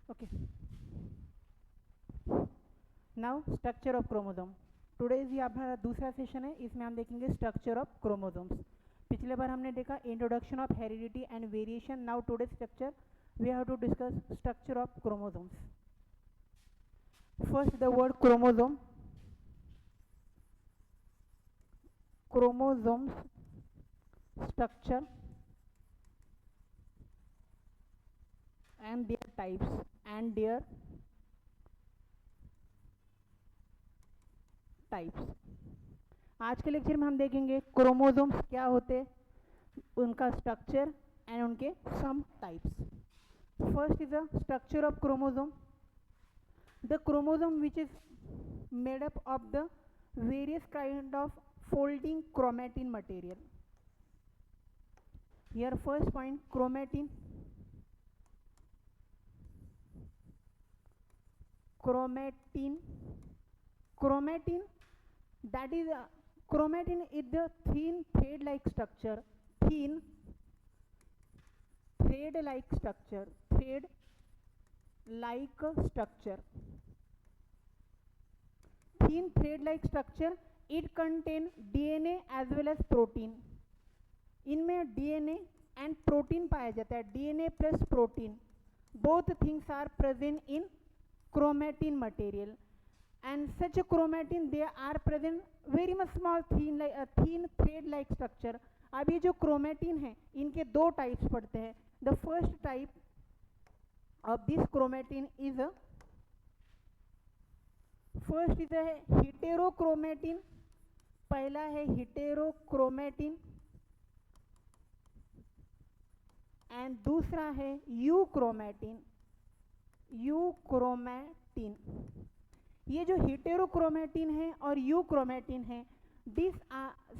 Okay. Now structure of chromosome. Today ये हमारा दूसरा सेशन है, इसमें हम देखेंगे स्ट्रक्चर ऑफ क्रोमोसोम्स। पिछले बार हमने देखा introduction of heredity and variation. Now today structure we have to discuss structure of chromosomes. First the word chromosome. Chromosomes structure and their types and their types। आज के लेक्चर में हम देखेंगे chromosomes क्या होते, उनका स्ट्रक्चर एंड उनके some types. First is the structure of chromosome. The chromosome which is made up of the various kind of folding chromatin material. Here first point chromatin. Chromatin, that is chromatin is the thin thread like structure, thin thread like structure, thin thread like structure। it contain DNA as well as protein। इनमें DNA and protein पाया जाता है। DNA plus protein, both things are present in chromatin material, and such a chromatin they are present very much small thin like a thin thread like structure। अब ये जो chromatin है इनके दो types पढ़ते हैं। The first type of this chromatin is first is है हिटेरोक्रोमेटिन। पहला है हिटेरोक्रोमेटिन एंड दूसरा है यूक्रोमेटिन। ये जो हिटेरोक्रोमेटिन है और यूक्रोमेटिन है, this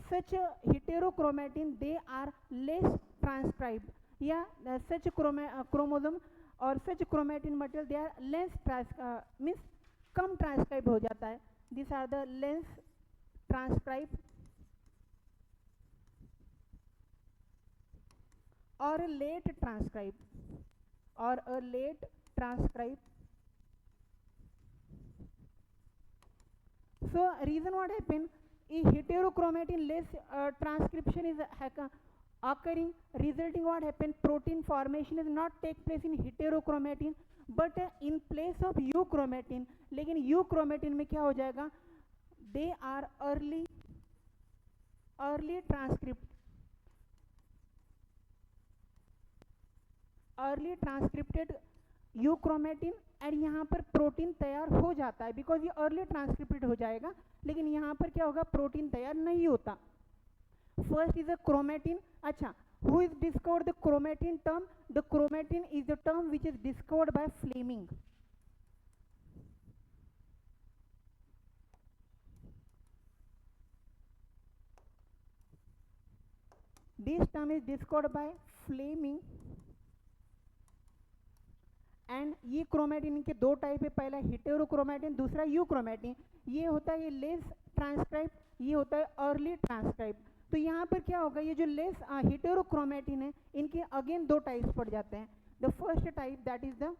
such heterochromatin they are less transcribe, या सच क्रोमोसोम और such chromatin material they are less means कम ट्रांसक्राइब हो जाता है। This are the less transcribe और late transcribe So reason what happened, if heterochromatin less transcription is occurring, resulting what happened, protein formation is not take place in heterochromatin but in place of euchromatin। लेकिन euchromatin में क्या हो जाएगा, they are early transcripted euchromatin, and यहाँ पर protein तैयार हो जाता है बिकॉज ये अर्ली ट्रांसक्रिप्टेड हो जाएगा, लेकिन यहाँ पर क्या होगा, प्रोटीन तैयार नहीं होता। First is a chromatin. अच्छा, who is discovered the chromatin term? The chromatin is the term which is discovered by Flemming. This term is discovered by Flemming and ये क्रोमेटिन के दो टाइप है, पहला हिटेरोक्रोमेटिन, दूसरा यूक्रोमेटिन। ये होता है लेस ट्रांसक्राइब, ये होता है अर्ली ट्रांसक्राइब। तो यहाँ पर क्या होगा, ये जो लेस हिटेरोक्रोमेटिन है इनके अगेन दो टाइप्स पड़ जाते हैं। The first type that is the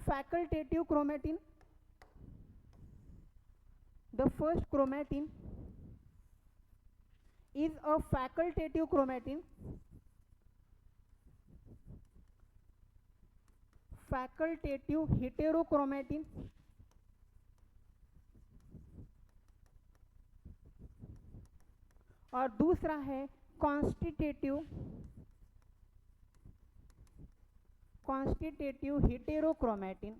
facultative chromatin. The first chromatin is a facultative chromatin. Facultative heterochromatin और दूसरा है कॉन्स्टिटेटिव हेटेरोक्रोमेटिन।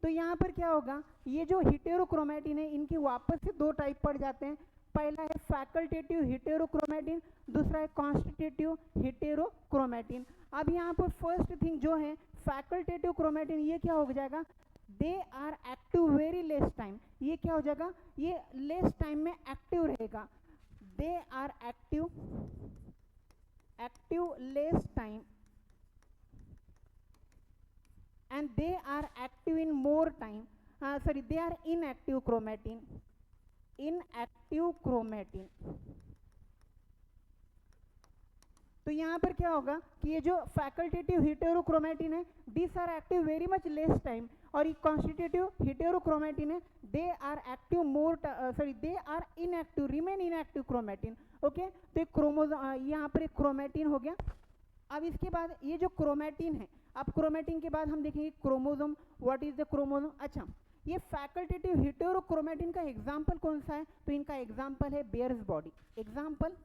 तो यहाँ पर क्या होगा, ये जो हेटेरोक्रोमेटिन है इनकी वापस से दो टाइप पड़ जाते हैं। पहला है फैकल्टेटिव हेटेरोक्रोमेटिन, दूसरा है कॉन्स्टिटेटिव हेटेरोक्रोमेटिन। अब यहाँ पर फर्स्ट थिंग जो है फैकल्टेटिव क्रोमेटिन, ये क्या हो जाएगा, they are active very less time. ये क्या हो जाएगा, ये लेस टाइम में एक्टिव रहेगा। They are active less time and they are active in more time, they are inactive chromatin। तो यहाँ पर क्या होगा कि ये जो फैकल्टेटिव हेटेरोक्रोमैटिन है, this are active very much less time, और ये कॉन्स्टिट्यूटिव हेटेरोक्रोमैटिन है, they are active more, they are inactive, remain inactive chromatin. Okay, तो एक क्रोमोसोम, यहाँ पर एक क्रोमैटिन हो गया। अब इसके बाद ये जो क्रोमैटिन है, अब क्रोमैटिन के बाद हम देखेंगे chromosome, what is the chromosome. अच्छा, ये फैकल्टेटिव हेटेरोक्रोमैटिन का एग्जाम्पल कौन सा है, तो इनका एग्जाम्पल है Barr's body, example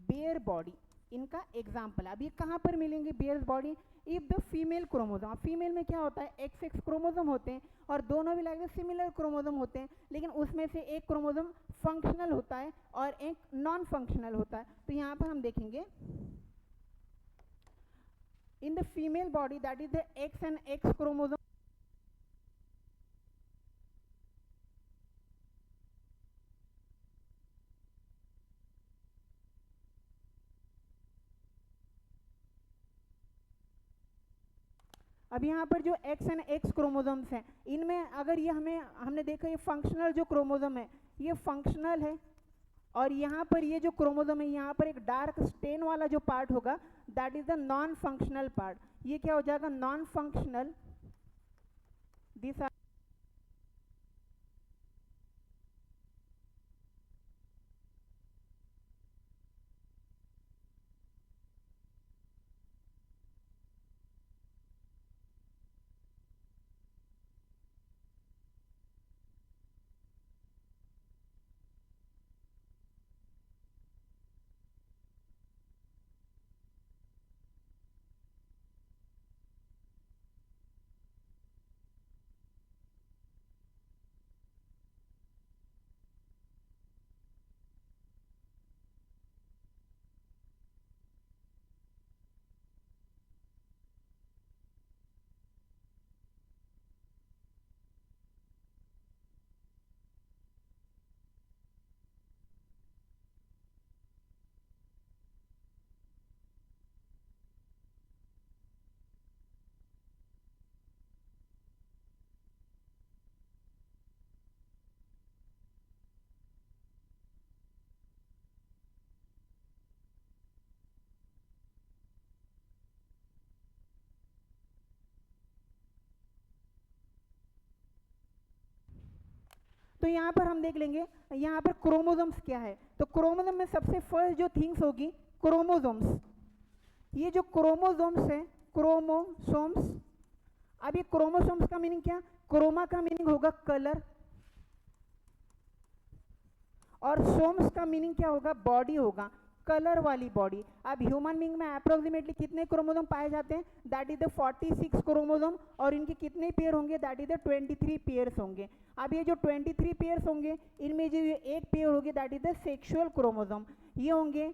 Barr body, इनका एग्जाम्पल। अब ये कहाँ पर मिलेंगे Barr's body, if the female chromosome, female में क्या होता है, XX क्रोमोसोम होते हैं और दोनों भी लाइक सिमिलर क्रोमोसोम होते हैं, लेकिन उसमें से एक क्रोमोसोम फंक्शनल होता है और एक नॉन फंक्शनल होता है। तो यहाँ पर हम देखेंगे in the female body that is the X and X chromosome, अब यहाँ पर जो X and X क्रोमोसोम्स हैं, इनमें अगर ये हमने देखा ये फंक्शनल जो क्रोमोसोम है ये फंक्शनल है, और यहाँ पर ये जो क्रोमोसोम है यहाँ पर एक डार्क स्टेन वाला जो पार्ट होगा that is the non functional part. ये क्या हो जाएगा, नॉन फंक्शनल, दिस आर तो यहाँ पर हम देख लेंगे यहाँ पर क्रोमोसोम्स क्या है। तो क्रोमोसोम में सबसे फर्स्ट जो थिंग्स होगी क्रोमोसोम्स, ये जो क्रोमोसोम्स है क्रोमोसोम्स। अब ये क्रोमोसोम्स का मीनिंग क्या, क्रोमा का मीनिंग होगा कलर, और सोम्स का मीनिंग क्या होगा, बॉडी होगा, कलर वाली बॉडी। अब ह्यूमन बीइंग में अप्रोक्सीमेटली कितने क्रोमोसोम पाए जाते हैं, दैट इज द 46 क्रोमोसोम, और इनके कितने पेयर होंगे, दैट इज द 23 पेयर्स होंगे। अब ये जो 23 पेयर्स होंगे इनमें जो ये एक पेयर होगी that is the sexual chromosome, ये होंगे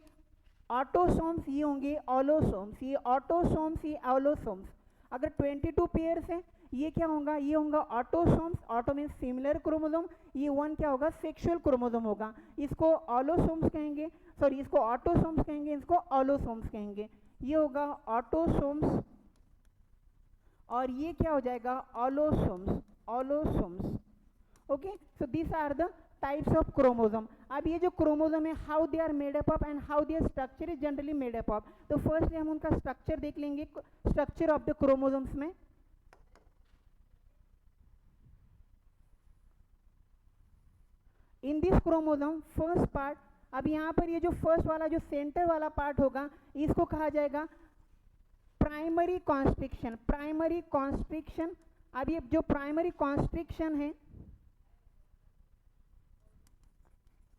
ऑटोसोम्स, ये होंगे ऑलोसोम्स, ये ऑटोसोम्स ये ऑलोसोम्स। अगर 22 पेयर्स हैं ये क्या होगा, ये होगा autosomes, auto means similar chromosome, ये वन क्या होगा सेक्सुअल क्रोमोसोम होगा, इसको ऑलोसोम्स कहेंगे, सॉरी इसको ऑटोसोम्स कहेंगे, इसको ऑलोसोम्स कहेंगे। ये होगा ऑटोसोम्स और ये क्या हो जाएगा allosomes, allosomes. Okay, so this are the types of chromosome. अब ये जो क्रोमोसोम है how they are made up and how their structure is generally made up. तो फर्स्टली हम उनका स्ट्रक्चर देख लेंगे, स्ट्रक्चर ऑफ द क्रोमोसोम्स में। In this chromosome first part, अब यहाँ पर ये जो फर्स्ट वाला जो सेंटर वाला पार्ट होगा इसको कहा जाएगा प्राइमरी कॉन्स्ट्रिक्शन, प्राइमरी कॉन्स्ट्रिक्शन। अब ये जो प्राइमरी कॉन्स्ट्रिक्शन है,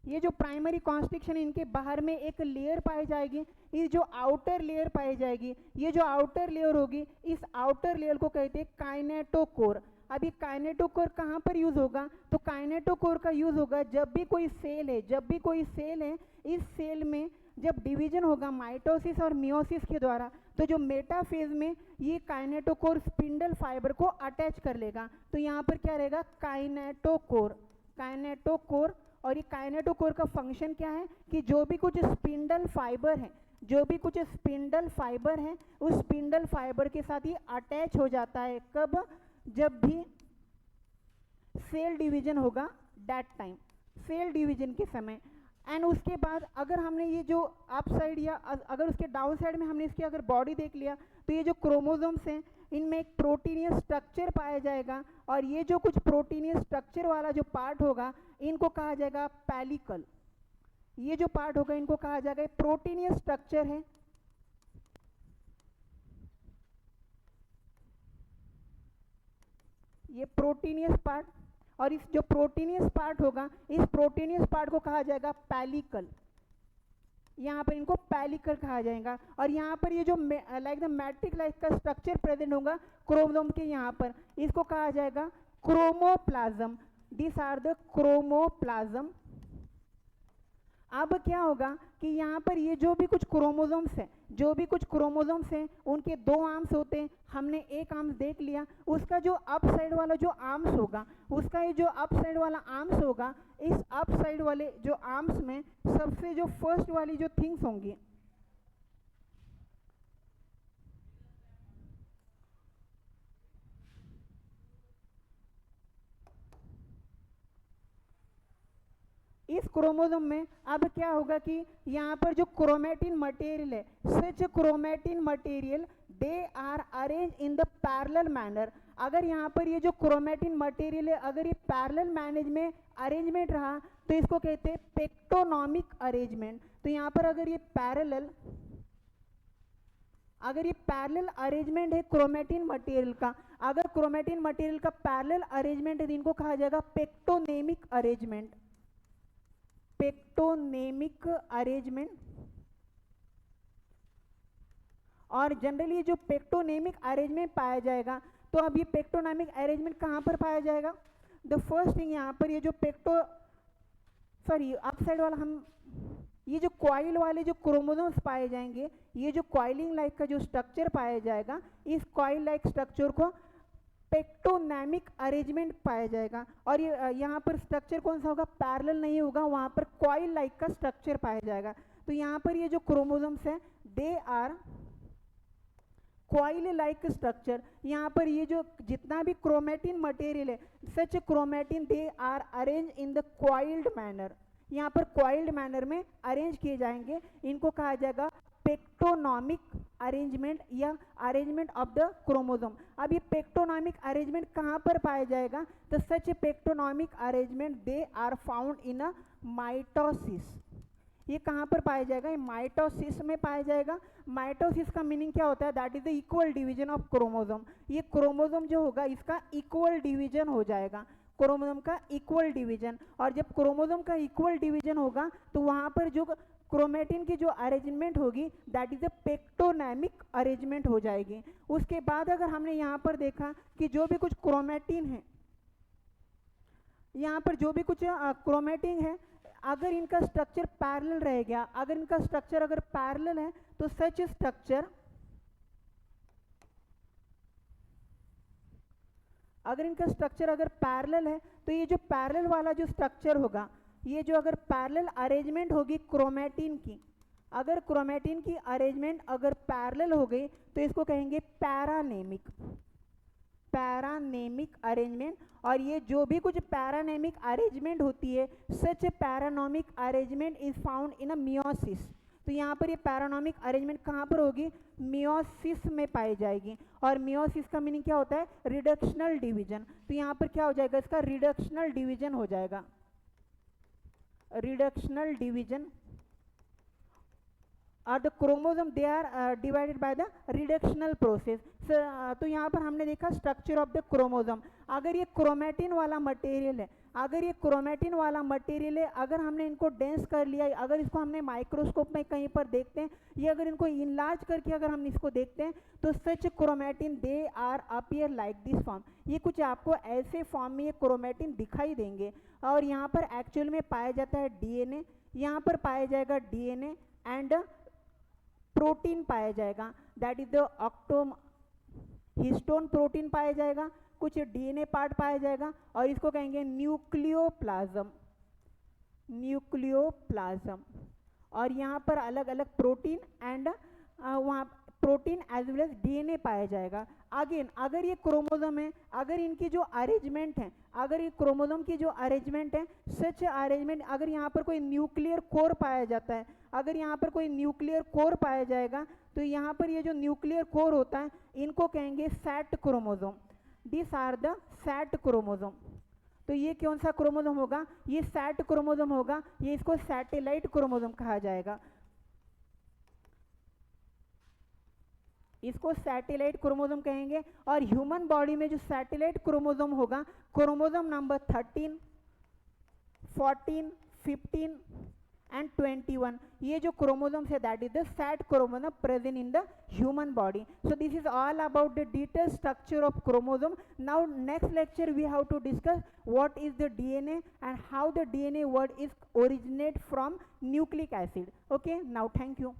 ये जो प्राइमरी कॉन्स्ट्रिक्शन इनके बाहर में एक लेयर पाई जाएगी, ये जो आउटर लेयर पाई जाएगी, ये जो आउटर लेयर होगी इस आउटर लेयर को कहते हैं काइनेटोकोर। अब ये काइनेटोकोर कहाँ पर यूज होगा, तो काइनेटोकोर का यूज होगा जब भी कोई सेल है, जब भी कोई सेल है इस सेल में जब डिवीजन होगा माइटोसिस और मियोसिस के द्वारा, तो जो मेटाफेज में ये काइनेटोकोर स्पिंडल फाइबर को अटैच कर लेगा। तो यहाँ पर क्या रहेगा काइनेटोकोर, काइनेटोकोर। और ये काइनेटोकोर का फंक्शन क्या है कि जो भी कुछ स्पिंडल फाइबर है, जो भी कुछ स्पिंडल फाइबर है उस स्पिंडल फाइबर के साथ ये अटैच हो जाता है। कब, जब भी सेल डिवीजन होगा, दैट टाइम सेल डिवीजन के समय। एंड उसके बाद अगर हमने ये जो अप साइड या अगर उसके डाउन साइड में हमने इसकी अगर बॉडी देख लिया, तो ये जो क्रोमोसोम्स हैं इनमें एक प्रोटीनियस स्ट्रक्चर पाया जाएगा, और ये जो कुछ प्रोटीनियस स्ट्रक्चर वाला जो पार्ट होगा इनको कहा जाएगा पेलिकल। ये जो पार्ट होगा इनको कहा जाएगा प्रोटीनियस स्ट्रक्चर है। ये प्रोटीनियस पार्ट, और इस जो प्रोटीनियस पार्ट होगा इस प्रोटीनियस पार्ट को कहा जाएगा पेलिकल। यहाँ पर इनको पेलिकल कहा जाएगा। और यहाँ पर ये जो लाइक द मैट्रिक लाइक का स्ट्रक्चर प्रेजेंट होगा क्रोमोसोम के यहाँ पर, इसको कहा जाएगा chromoplasm. This are the chromoplasm. अब क्या होगा कि यहाँ पर ये जो भी कुछ क्रोमोसोम्स हैं उनके दो आर्म्स होते हैं। हमने एक आर्म्स देख लिया, उसका जो अप साइड वाला जो आर्म्स होगा, उसका ये जो अप साइड वाला आर्म्स होगा, इस अप साइड वाले जो आर्म्स में सबसे जो फर्स्ट वाली जो थिंग्स होंगी, इस क्रोमोसोम में अब क्या होगा कि यहाँ पर जो क्रोमेटिन मटेरियल है, such chromatin material they are arrange in the parallel manner. अगर यहाँ पर ये जो क्रोमेटिन मटेरियल है अगर ये पैरेलल मैनेज में अरेंजमेंट रहा तो इसको कहते हैं पेक्टोनॉमिक अरेंजमेंट। तो यहाँ पर अगर ये पैरेलल अरेंजमेंट है क्रोमेटिन मटेरियल का, अगर क्रोमेटिन मटेरियल का पैरेलल अरेंजमेंट है तो इनको कहा जाएगा पेक्टोनेमिक अरेंजमेंट। पेक्टोनेमिक अरेंजमेंट। और जनरली जो पेक्टोनेमिक अरेंजमेंट पाया जाएगा, तो अब ये पेक्टोनेमिक अरेंजमेंट कहाँ पर पाया जाएगा? द फर्स्ट थिंग यहाँ पर ये जो अप साइड वाला हम ये जो कॉइल वाले जो क्रोमोसोम्स पाए जाएंगे, ये जो कॉइलिंग लाइक का जो स्ट्रक्चर पाया जाएगा, इस कॉइल लाइक स्ट्रक्चर को पेक्टोनेमिक अरेंजमेंट पाया जाएगा। और ये यहाँ पर स्ट्रक्चर कौन सा होगा? पैरेलल नहीं होगा, वहाँ पर कॉइल लाइक का स्ट्रक्चर पाया जाएगा। तो यहाँ पर ये जो क्रोमोसोम्स हैं they are coil like structure. यहाँ पर ये जो जितना भी क्रोमेटिन मटेरियल है, such chromatin they are arrange in the coiled manner. यहाँ पर कॉइल्ड मैनर में अरेंज किए जाएंगे, इनको कहा जाएगा पेक्टोनॉमिक अरेंजमेंट या अरेंजमेंट ऑफ द क्रोमोसोम। अब ये पेक्टोनॉमिक अरेंजमेंट कहाँ पर पाया जाएगा? तो such plectonemic arrangement they are found in a mitosis. ये कहाँ पर पाया जाएगा? ये माइटोसिस में पाया जाएगा। माइटोसिस का मीनिंग क्या होता है? That is the equal division of chromosome. ये क्रोमोसोम जो होगा इसका इक्वल डिवीजन हो जाएगा, क्रोमोसोम का इक्वल डिवीजन। और जब क्रोमोसोम का इक्वल डिवीजन होगा तो वहाँ पर जो क्रोमेटिन की जो अरेंजमेंट होगी दैट इज अ पेक्टोनेमिक अरेंजमेंट हो जाएगी। उसके बाद अगर हमने यहाँ पर देखा कि जो भी कुछ क्रोमेटिन है, यहाँ पर जो भी कुछ क्रोमेटिन है, अगर इनका स्ट्रक्चर पैरेलल रह गया, अगर इनका स्ट्रक्चर अगर पैरेलल है तो सच स्ट्रक्चर, अगर इनका स्ट्रक्चर अगर पैरेलल है तो ये जो पैरेलल वाला जो स्ट्रक्चर होगा, ये जो अगर पैरेलल अरेंजमेंट होगी क्रोमेटिन की, अगर क्रोमेटिन की अरेंजमेंट अगर पैरेलल हो गई तो इसको कहेंगे पैरानेमिक, पैरानेमिक अरेंजमेंट। और ये जो भी कुछ पैरानेमिक अरेंजमेंट होती है, such paranemic arrangement is found in a meiosis. तो यहाँ पर ये पैरानोमिक अरेंजमेंट कहाँ पर होगी? मियोसिस में पाई जाएगी। और मियोसिस का मीनिंग क्या होता है? Reductional division. तो यहाँ पर क्या हो जाएगा? इसका रिडक्शनल डिवीजन हो जाएगा, रिडक्शनल डिवीजन। और the chromosome they are divided by the reductional process. तो यहाँ पर हमने देखा स्ट्रक्चर ऑफ द क्रोमोसोम। अगर ये क्रोमेटिन वाला मटेरियल है, अगर ये क्रोमेटिन वाला मटेरियल है, अगर हमने इनको डेंस कर लिया, अगर इसको हमने माइक्रोस्कोप में कहीं पर देखते हैं, ये अगर इनको इनलार्ज करके अगर हम इसको देखते हैं तो such chromatin they are appear like this form. ये कुछ आपको ऐसे फॉर्म में ये क्रोमेटिन दिखाई देंगे। और यहाँ पर एक्चुअल में पाया जाता है डीएनए, यहाँ पर पाया जाएगा डीएनए एंड प्रोटीन पाया जाएगा, that is the histone protein पाया जाएगा, कुछ डीएनए पार्ट पाया जाएगा, और इसको कहेंगे न्यूक्लियोप्लाज्म, न्यूक्लियोप्लाज्म। और यहाँ पर अलग अलग प्रोटीन एंड वहाँ protein as well as DNA पाया जाएगा। अगेन अगर ये क्रोमोसोम है, अगर इनकी जो अरेंजमेंट है, अगर ये क्रोमोसोम की जो अरेंजमेंट है, सच अरेंजमेंट, अगर यहाँ पर कोई न्यूक्लियर कोर पाया जाता है, अगर यहाँ पर कोई न्यूक्लियर कोर पाया जाएगा, तो यहाँ पर ये जो न्यूक्लियर कोर होता है इनको कहेंगे SAT chromosome. This are the SAT chromosome. तो ये कौन सा क्रोमोसोम होगा? ये सैट क्रोमोसोम होगा, ये इसको सैटेलाइट क्रोमोसोम कहा जाएगा। इसको सैटेलाइट क्रोमोसोम कहेंगे। और ह्यूमन बॉडी में जो सैटेलाइट क्रोमोसोम होगा, क्रोमोसोम नंबर 13, 14, 15 and 21, ये जो क्रोमोसोम्स है that is the SAT chromosome present in the human body. So this is all about the detail structure of chromosome. Now next lecture we have to discuss what is the DNA and how the DNA word is originate from nucleic acid. Okay, now thank you.